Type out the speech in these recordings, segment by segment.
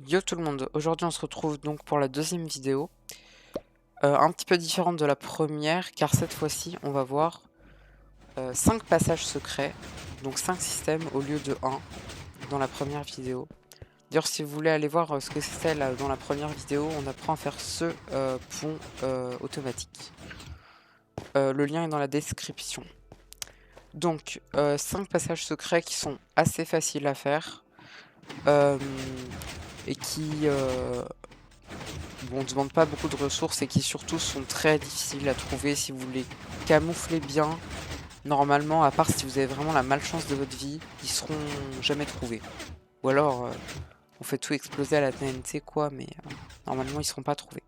Yo tout le monde, aujourd'hui on se retrouve donc pour la deuxième vidéo, un petit peu différente de la première car cette fois-ci on va voir 5 passages secrets, donc 5 systèmes au lieu de un dans la première vidéo. D'ailleurs si vous voulez aller voir ce que c'était là dans la première vidéo, on apprend à faire ce pont automatique. Le lien est dans la description. Donc 5 passages secrets qui sont assez faciles à faire et qui bon, on ne demande pas beaucoup de ressources et qui surtout sont très difficiles à trouver si vous voulez camoufler bien. Normalement, à part si vous avez vraiment la malchance de votre vie, ils seront jamais trouvés. Ou alors, on fait tout exploser à la TNT quoi, mais normalement ils seront pas trouvés.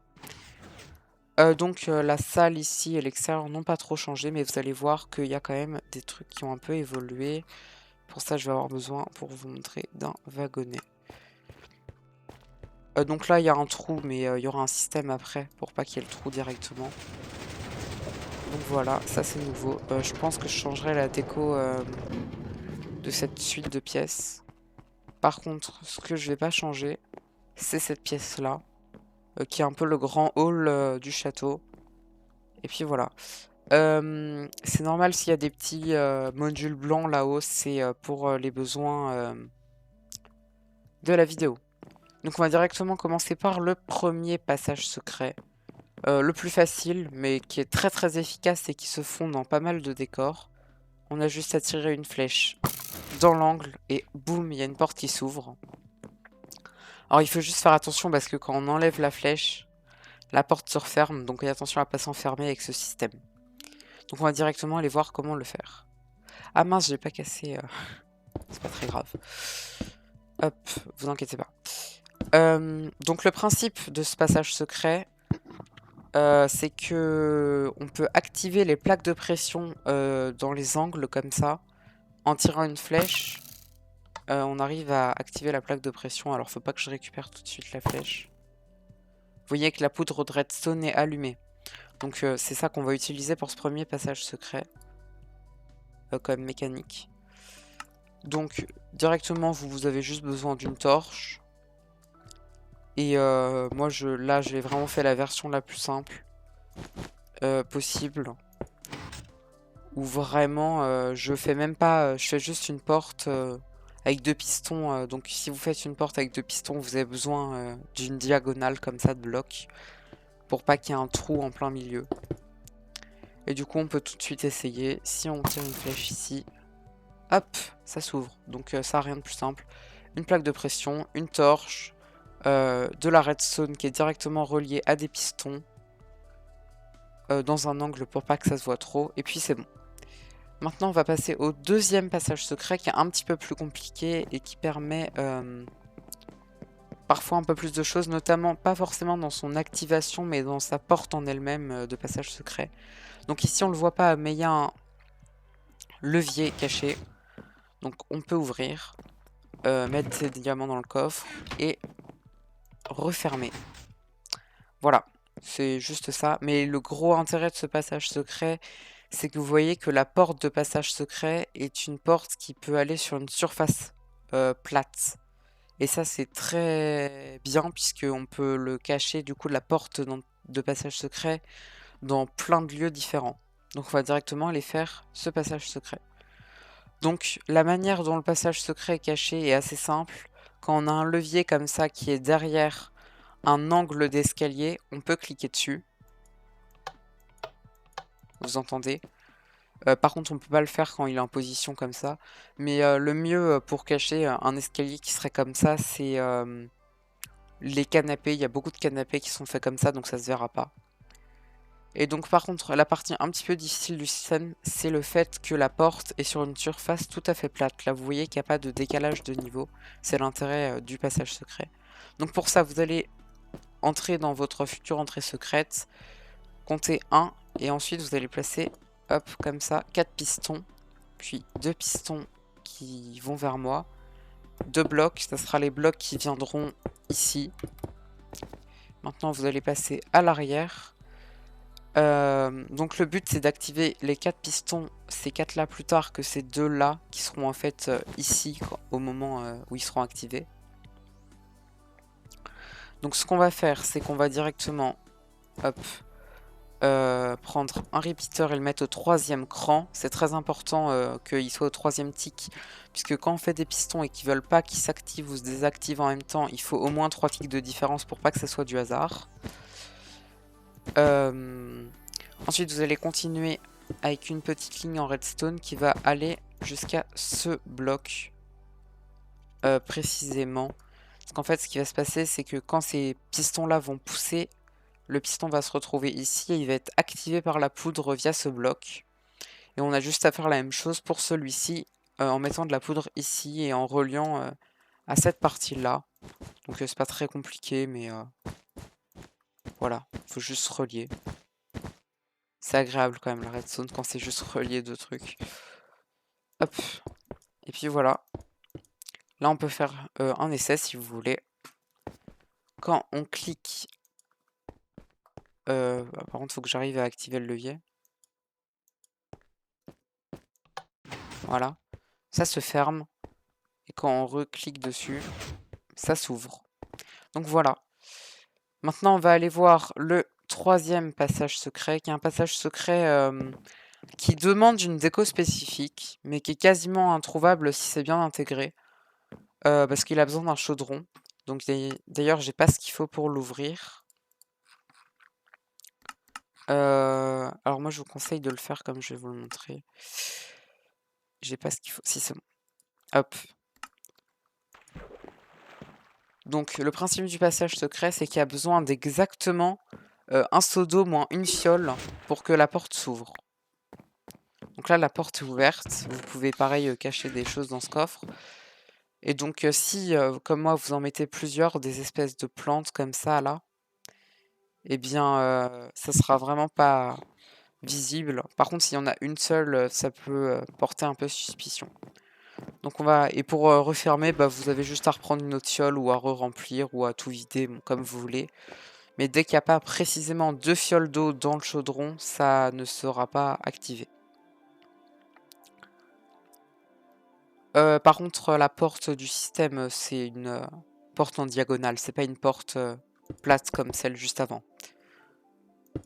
Donc la salle ici et l'extérieur n'ont pas trop changé, mais vous allez voir qu'il y a quand même des trucs qui ont un peu évolué. Pour ça, je vais avoir besoin, pour vous montrer, d'un wagonnet. Donc là, il y a un trou, mais il y aura un système après pour pas qu'il y ait le trou directement. Donc voilà, ça c'est nouveau. Je pense que je changerai la déco de cette suite de pièces. Par contre, ce que je vais pas changer, c'est cette pièce-là, qui est un peu le grand hall du château. Et puis voilà. C'est normal s'il y a des petits modules blancs là-haut, c'est pour les besoins de la vidéo. Donc on va directement commencer par le premier passage secret. Le plus facile, mais qui est très très efficace et qui se fond dans pas mal de décors. On a juste à tirer une flèche dans l'angle et boum, il y a une porte qui s'ouvre. Alors il faut juste faire attention parce que quand on enlève la flèche, la porte se referme, donc attention à pas s'enfermer avec ce système. Donc on va directement aller voir comment le faire. Ah mince, j'ai pas cassé, c'est pas très grave. Hop, vous inquiétez pas. Donc le principe de ce passage secret, c'est que on peut activer les plaques de pression dans les angles comme ça, en tirant une flèche. On arrive à activer la plaque de pression. Alors faut pas que je récupère tout de suite la flèche. Vous voyez que la poudre de redstone est allumée. Donc c'est ça qu'on va utiliser pour ce premier passage secret. Comme mécanique. Donc directement vous avez juste besoin d'une torche. Et moi là j'ai vraiment fait la version la plus simple possible. Où vraiment je fais même pas, je fais juste une porte avec deux pistons. Donc si vous faites une porte avec deux pistons, vous avez besoin d'une diagonale comme ça de blocs pour pas qu'il y ait un trou en plein milieu. Et du coup on peut tout de suite essayer. Si on tire une flèche ici, hop, ça s'ouvre. Donc ça rien de plus simple. Une plaque de pression, une torche, de la redstone qui est directement reliée à des pistons dans un angle pour pas que ça se voit trop. Et puis c'est bon. Maintenant, on va passer au deuxième passage secret qui est un petit peu plus compliqué et qui permet parfois un peu plus de choses, notamment pas forcément dans son activation, mais dans sa porte en elle-même de passage secret. Donc ici, on le voit pas, mais il y a un levier caché. Donc on peut ouvrir, mettre ses diamants dans le coffre et refermer. Voilà, c'est juste ça. Mais le gros intérêt de ce passage secret, c'est que vous voyez que la porte de passage secret est une porte qui peut aller sur une surface plate. Et ça, c'est très bien puisqu'on peut le cacher du coup de la porte de passage secret dans plein de lieux différents. Donc on va directement aller faire ce passage secret. Donc la manière dont le passage secret est caché est assez simple. Quand on a un levier comme ça qui est derrière un angle d'escalier, on peut cliquer dessus. Vous entendez ? Par contre, on peut pas le faire quand il est en position comme ça. Mais le mieux pour cacher un escalier qui serait comme ça, c'est les canapés. Il y a beaucoup de canapés qui sont faits comme ça, donc ça se verra pas. Et donc par contre, la partie un petit peu difficile du système, c'est le fait que la porte est sur une surface tout à fait plate. Là, vous voyez qu'il n'y a pas de décalage de niveau. C'est l'intérêt du passage secret. Donc pour ça, vous allez entrer dans votre future entrée secrète, compter 1, et ensuite vous allez placer, hop, comme ça, 4 pistons, puis 2 pistons qui vont vers moi, 2 blocs, ça sera les blocs qui viendront ici. Maintenant, vous allez passer à l'arrière. Donc le but c'est d'activer les 4 pistons, ces 4 là plus tard que ces 2 là qui seront en fait ici au moment où ils seront activés. Donc ce qu'on va faire, c'est qu'on va directement, hop, prendre un repeater et le mettre au 3e cran. C'est très important qu'il soit au 3e tick, puisque quand on fait des pistons et qu'ils veulent pas qu'ils s'activent ou se désactivent en même temps, il faut au moins 3 ticks de différence pour pas que ça soit du hasard. Ensuite, vous allez continuer avec une petite ligne en redstone qui va aller jusqu'à ce bloc précisément. Parce qu'en fait, ce qui va se passer, c'est que quand ces pistons-là vont pousser, le piston va se retrouver ici et il va être activé par la poudre via ce bloc. Et on a juste à faire la même chose pour celui-ci en mettant de la poudre ici et en reliant à cette partie-là. Donc c'est pas très compliqué, mais voilà, faut juste relier. C'est agréable quand même la redstone quand c'est juste relier deux trucs. Hop. Et puis voilà. Là on peut faire un essai si vous voulez. Quand on clique... par contre il faut que j'arrive à activer le levier. Voilà. Ça se ferme. Et quand on reclique dessus, ça s'ouvre. Donc voilà. Maintenant on va aller voir le 3e passage secret, qui est un passage secret qui demande une déco spécifique, mais qui est quasiment introuvable si c'est bien intégré. Parce qu'il a besoin d'un chaudron. Donc d'ailleurs, j'ai pas ce qu'il faut pour l'ouvrir. Alors moi, je vous conseille de le faire comme je vais vous le montrer. J'ai pas ce qu'il faut. Si, c'est bon. Hop. Donc le principe du passage secret, c'est qu'il y a besoin d'exactement un seau d'eau moins une fiole pour que la porte s'ouvre. Donc là, la porte est ouverte. Vous pouvez pareil cacher des choses dans ce coffre. Et donc si, comme moi, vous en mettez plusieurs, des espèces de plantes comme ça, là, eh bien, ça sera vraiment pas visible. Par contre, s'il y en a une seule, ça peut porter un peu suspicion. Donc on va... Et pour refermer, bah, vous avez juste à reprendre une autre fiole ou à re-remplir ou à tout vider, bon, comme vous voulez. Mais dès qu'il n'y a pas précisément 2 fioles d'eau dans le chaudron, ça ne sera pas activé. Par contre, la porte du système, c'est une porte en diagonale. C'est pas une porte plate comme celle juste avant.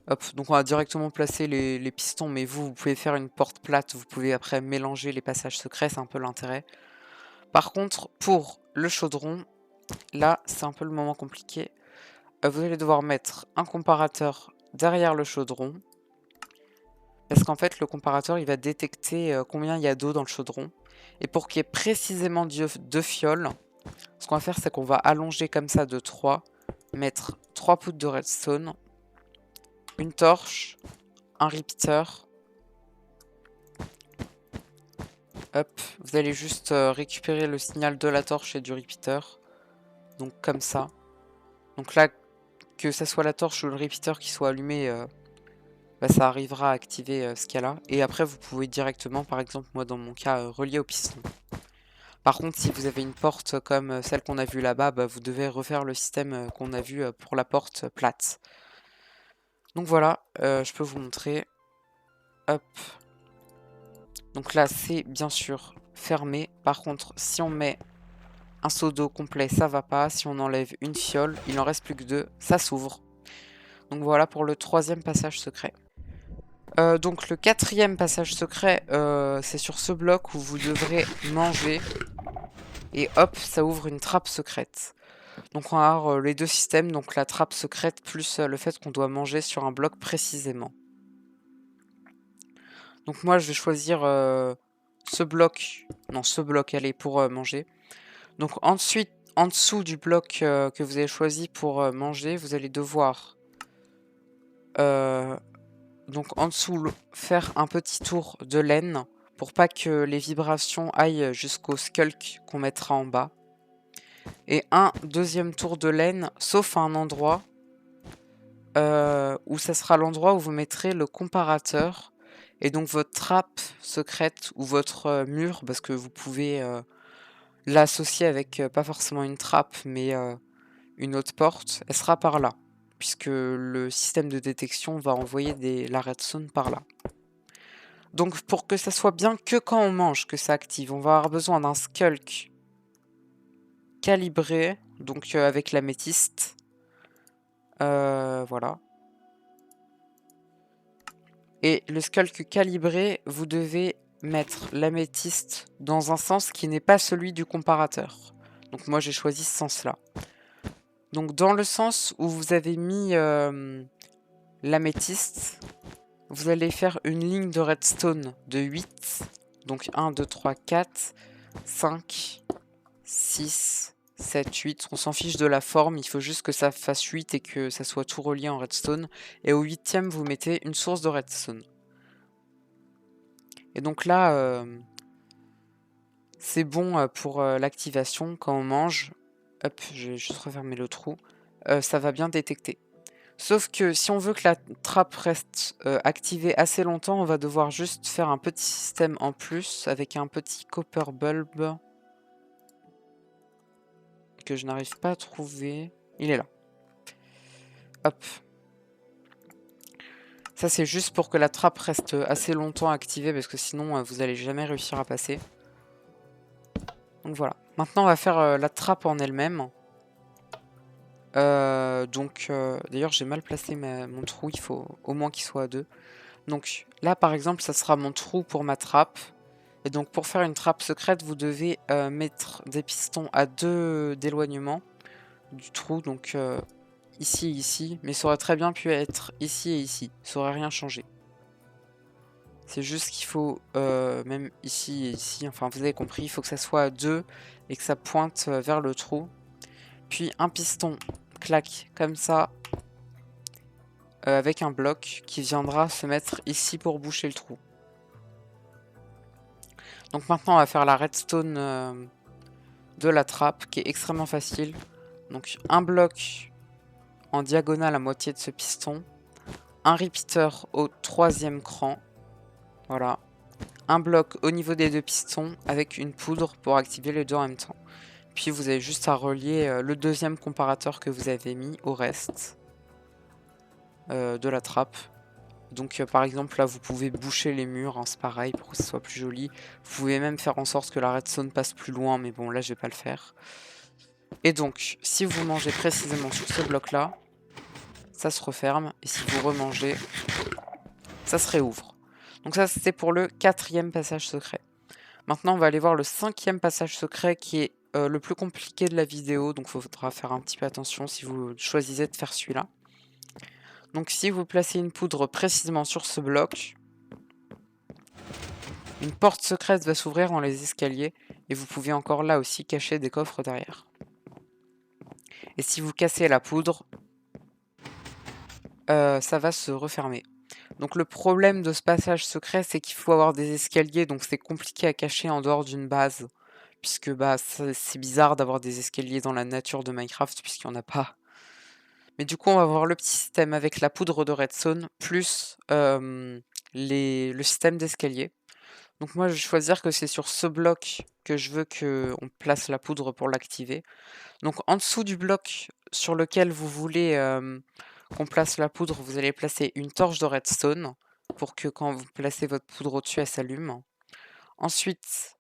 Hop, donc on va directement placer les pistons, mais vous pouvez faire une porte plate. Vous pouvez après mélanger les passages secrets, c'est un peu l'intérêt. Par contre, pour le chaudron, là, c'est un peu le moment compliqué. Vous allez devoir mettre un comparateur derrière le chaudron. Parce qu'en fait, le comparateur, il va détecter combien il y a d'eau dans le chaudron. Et pour qu'il y ait précisément 2 fioles, ce qu'on va faire, c'est qu'on va allonger comme ça de 3, mettre 3 poudres de redstone, une torche, un repeater. Hop, vous allez juste récupérer le signal de la torche et du repeater. Donc comme ça. Donc là, que ça soit la torche ou le repeater qui soit allumé, bah, ça arrivera à activer ce qu'il y a là. Et après, vous pouvez directement, par exemple, moi dans mon cas, relier au piston. Par contre, si vous avez une porte comme celle qu'on a vue là-bas, bah, vous devez refaire le système qu'on a vu pour la porte plate. Donc voilà, je peux vous montrer. Hop. Donc là, c'est bien sûr fermé. Par contre, si on met un seau d'eau complet, ça va pas. Si on enlève une fiole, il en reste plus que 2, ça s'ouvre. Donc voilà pour le 3e passage secret. Donc le 4e passage secret, c'est sur ce bloc où vous devrez manger. Et hop, ça ouvre une trappe secrète. Donc on va avoir les deux systèmes, donc la trappe secrète plus le fait qu'on doit manger sur un bloc précisément. Donc moi je vais choisir ce bloc, non ce bloc, allez, pour manger. Donc ensuite, en dessous du bloc que vous avez choisi pour manger, vous allez devoir donc en dessous faire un petit tour de laine pour pas que les vibrations aillent jusqu'au skulk qu'on mettra en bas. Et un deuxième tour de laine, sauf à un endroit où ça sera l'endroit où vous mettrez le comparateur et donc votre trappe secrète ou votre mur, parce que vous pouvez l'associer avec pas forcément une trappe mais une autre porte, elle sera par là, puisque le système de détection va envoyer la redstone par là. Donc pour que ça soit bien que quand on mange que ça active, on va avoir besoin d'un skulk calibré, donc avec l'améthyste. Voilà. Et le sculk calibré, vous devez mettre l'améthyste dans un sens qui n'est pas celui du comparateur. Donc moi j'ai choisi ce sens-là. Donc dans le sens où vous avez mis l'améthyste, vous allez faire une ligne de redstone de 8. Donc 1, 2, 3, 4, 5, 6, 7, 8. On s'en fiche de la forme, il faut juste que ça fasse 8 et que ça soit tout relié en redstone. Et au 8e, vous mettez une source de redstone. Et donc là, c'est bon pour l'activation. Quand on mange, hop, je vais juste refermer le trou, ça va bien détecter. Sauf que si on veut que la trappe reste activée assez longtemps, on va devoir juste faire un petit système en plus avec un petit copper bulb que je n'arrive pas à trouver. Il est là. Hop. Ça, c'est juste pour que la trappe reste assez longtemps activée parce que sinon, vous n'allez jamais réussir à passer. Donc voilà. Maintenant, on va faire la trappe en elle-même. D'ailleurs, j'ai mal placé mon trou. Il faut au moins qu'il soit à 2. Donc là, par exemple, ça sera mon trou pour ma trappe. Et donc, pour faire une trappe secrète, vous devez mettre des pistons à 2 d'éloignement du trou. Donc ici et ici. Mais ça aurait très bien pu être ici et ici. Ça aurait rien changé. C'est juste qu'il faut, même ici et ici, enfin vous avez compris, il faut que ça soit à 2 et que ça pointe vers le trou. Puis un piston, clac, comme ça, avec un bloc qui viendra se mettre ici pour boucher le trou. Donc maintenant on va faire la redstone de la trappe qui est extrêmement facile. Donc un bloc en diagonale à moitié de ce piston, un repeater au 3e cran, voilà. Un bloc au niveau des 2 pistons avec une poudre pour activer les 2 en même temps. Puis vous avez juste à relier le 2e comparateur que vous avez mis au reste de la trappe. Donc par exemple là vous pouvez boucher les murs, hein, c'est pareil pour que ce soit plus joli. Vous pouvez même faire en sorte que la redstone passe plus loin, mais bon là je vais pas le faire. Et donc si vous mangez précisément sur ce bloc là, ça se referme, et si vous remangez, ça se réouvre. Donc ça c'était pour le 4e passage secret. Maintenant on va aller voir le 5e passage secret qui est le plus compliqué de la vidéo, donc il faudra faire un petit peu attention si vous choisissez de faire celui-là. Donc si vous placez une poudre précisément sur ce bloc, une porte secrète va s'ouvrir dans les escaliers et vous pouvez encore là aussi cacher des coffres derrière. Et si vous cassez la poudre, ça va se refermer. Donc le problème de ce passage secret, c'est qu'il faut avoir des escaliers, donc c'est compliqué à cacher en dehors d'une base. Puisque bah, c'est bizarre d'avoir des escaliers dans la nature de Minecraft, puisqu'il n'y en a pas. Mais du coup, on va voir le petit système avec la poudre de redstone, plus le système d'escalier. Donc moi, je vais choisir que c'est sur ce bloc que je veux qu'on place la poudre pour l'activer. Donc en dessous du bloc sur lequel vous voulez qu'on place la poudre, vous allez placer une torche de redstone pour que quand vous placez votre poudre au-dessus, elle s'allume. Ensuite,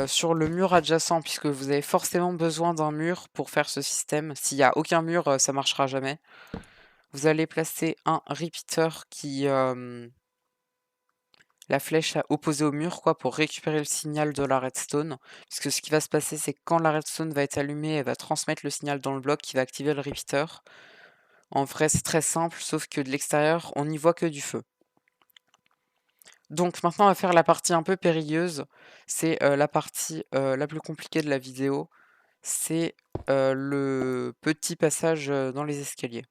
sur le mur adjacent, puisque vous avez forcément besoin d'un mur pour faire ce système. S'il n'y a aucun mur, ça marchera jamais. Vous allez placer un repeater qui... la flèche opposée au mur, quoi, pour récupérer le signal de la redstone. Puisque ce qui va se passer, c'est que quand la redstone va être allumée, elle va transmettre le signal dans le bloc qui va activer le repeater. En vrai, c'est très simple, sauf que de l'extérieur, on n'y voit que du feu. Donc maintenant, on va faire la partie un peu périlleuse. C'est la partie la plus compliquée de la vidéo. C'est le petit passage dans les escaliers.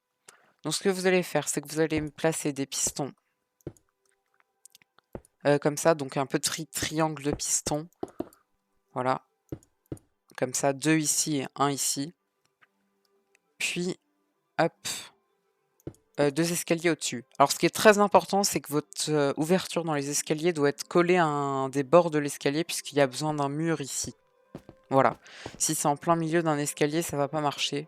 Donc ce que vous allez faire, c'est que vous allez placer des pistons comme ça, donc un petit triangle de pistons. Voilà. Comme ça, 2 ici et 1 ici. Puis, hop, 2 escaliers au-dessus. Alors ce qui est très important, c'est que votre ouverture dans les escaliers doit être collée à un des bords de l'escalier, puisqu'il y a besoin d'un mur ici. Voilà. Si c'est en plein milieu d'un escalier, ça va pas marcher.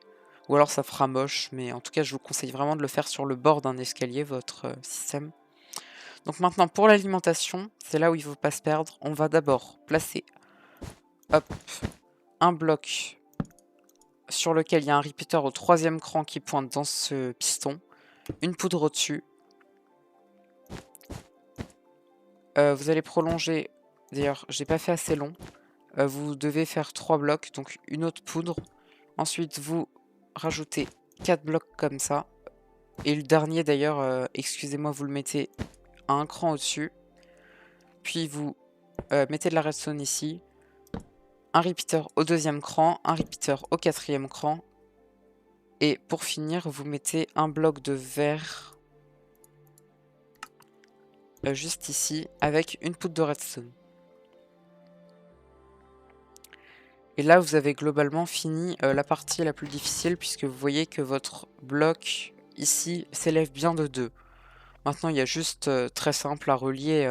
Ou alors ça fera moche, mais en tout cas, je vous conseille vraiment de le faire sur le bord d'un escalier, votre système. Donc maintenant, pour l'alimentation, c'est là où il ne faut pas se perdre. On va d'abord placer, hop, un bloc sur lequel il y a un repeater au 3e cran qui pointe dans ce piston, une poudre au-dessus. Vous allez prolonger, d'ailleurs j'ai pas fait assez long, vous devez faire 3 blocs, donc une autre poudre. Ensuite vous rajoutez 4 blocs comme ça. Et le dernier d'ailleurs, excusez-moi, vous le mettez à un cran au-dessus. Puis vous mettez de la redstone ici. Un repeater au 2e cran, un repeater au 4e cran. Et pour finir, vous mettez un bloc de verre juste ici avec une poudre de redstone. Et là, vous avez globalement fini la partie la plus difficile puisque vous voyez que votre bloc ici s'élève bien de 2. Maintenant, il y a juste très simple à relier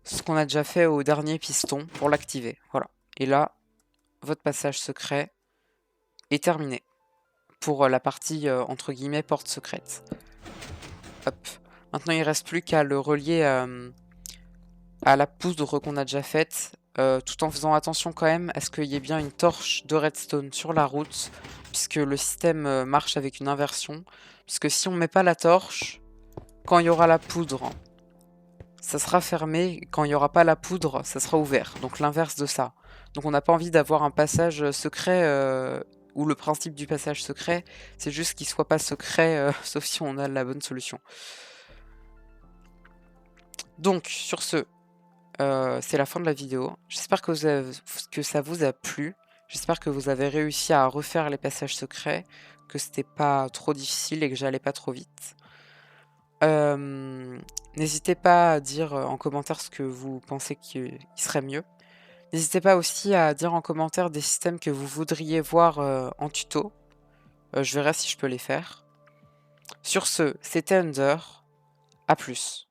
ce qu'on a déjà fait au dernier piston pour l'activer. Voilà. Et là, votre passage secret est terminé pour la partie entre guillemets porte secrète. Hop. Maintenant, il ne reste plus qu'à le relier à la poudre qu'on a déjà faite, tout en faisant attention quand même à ce qu'il y ait bien une torche de redstone sur la route, puisque le système marche avec une inversion. Puisque si on ne met pas la torche, quand il y aura la poudre, ça sera fermé. Quand il n'y aura pas la poudre, ça sera ouvert. Donc l'inverse de ça. Donc on n'a pas envie d'avoir un passage secret où le principe du passage secret, c'est juste qu'il soit pas secret, sauf si on a la bonne solution. Donc sur ce, c'est la fin de la vidéo. J'espère que ça vous a plu. J'espère que vous avez réussi à refaire les passages secrets, que c'était pas trop difficile et que j'allais pas trop vite. N'hésitez pas à dire en commentaire ce que vous pensez qu'il serait mieux. N'hésitez pas aussi à dire en commentaire des systèmes que vous voudriez voir en tuto. Je verrai si je peux les faire. Sur ce, c'était Under. À plus.